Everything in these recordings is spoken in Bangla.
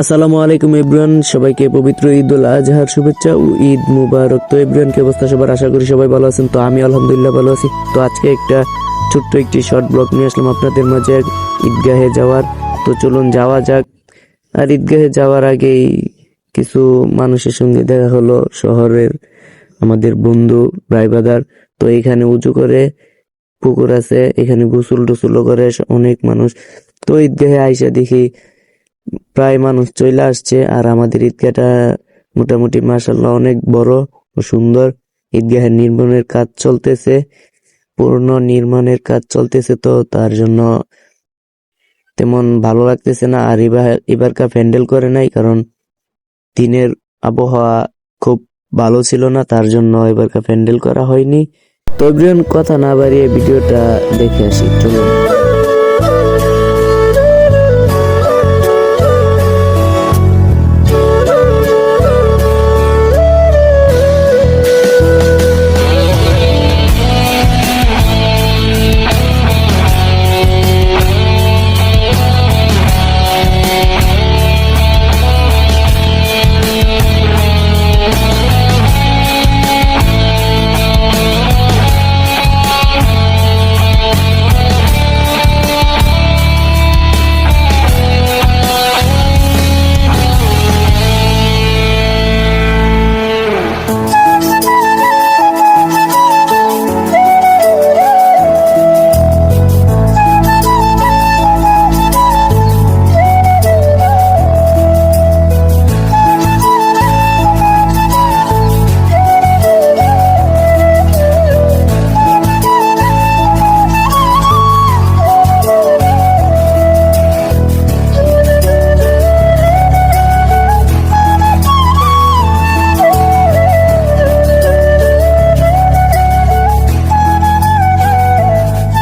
আসসালামু আলাইকুম এভরিওয়ান, সবাইকে পবিত্র ঈদ উল আজহার শুভেচ্ছা ও ঈদ মুবারক। তো এভরিওয়ান, কি অবস্থা সবার? আশা করি সবাই ভালো আছেন। তো আমি আলহামদুলিল্লাহ ভালো আছি। তো আজকে একটা ছোট্ট একটি শর্ট ব্লগ নিয়ে আসলাম আপনাদের মাঝে ঈদগাহে যাওয়ার। তো চলুন যাওয়া যাক। আর ঈদগাহে যাওয়ার আগেই কিছু মানুষের সঙ্গে দেখা হলো, শহরের আমাদের বন্ধু ভাই বাদার। তো এখানে উঁচু করে পুকুর আছে, এখানে গোসল টোসলও করে অনেক মানুষ। তো ঈদগাহে আইসা দেখি প্রায় মানুষ চলে আসছে। আর আমাদের ঈদগাহটা মোটামুটি মাশাআল্লাহ অনেক বড় ও সুন্দর। ঈদগাহের নির্মাণের কাজ চলতেছে, পূর্ণ নির্মাণের কাজ চলতেছে। তো তার জন্য তেমন ভালো লাগতেছে না। আর এবারকার প্যান্ডেল করে নাই, কারণ দিনের আবহাওয়া খুব ভালো ছিল না, তার জন্য এবারকার প্যান্ডেল করা হয়নি। তো এভরিওয়ান, কথা না বাড়িয়ে ভিডিওটা দেখে আসি, চলুন।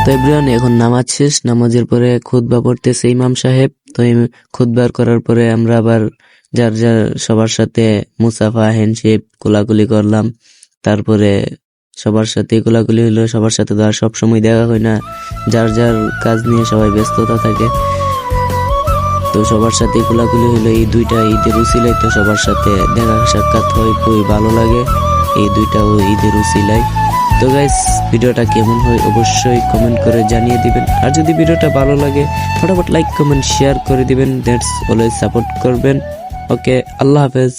তো এভরিওয়ান, এখন নামাজ শেষ। নামাজের পরে খুতবা পড়তেছে ইমাম সাহেব। তো এই খুতবার করার পরে আমরা আবার যার যার সবার সাথে মুসাফা হ্যান্ডশেক কোলাকুলি করলাম। তারপরে সবার সাথে কোলাকুলি হলো। সবার সাথে তো আর সবসময় দেখা হয় না, যার যার কাজ নিয়ে সবাই ব্যস্ততা থাকে। তো সবার সাথে কোলাকুলি হলো। এই দুইটা ঈদের উসিলায় তো সবার সাথে দেখা সাক্ষাৎ হয়, খুবই ভালো লাগে এই দুইটাও ঈদের উসিলায়। তো গাইস, ভিডিওটা কেমন হয় অবশ্যই কমেন্ট করে জানিয়ে দিবেন। আর যদি ভিডিওটা ভালো লাগে ফটাফট লাইক কমেন্ট শেয়ার করে দিবেন। দ্যাটস অলওয়েজ সাপোর্ট করবেন। ওকে, আল্লাহ হাফেজ।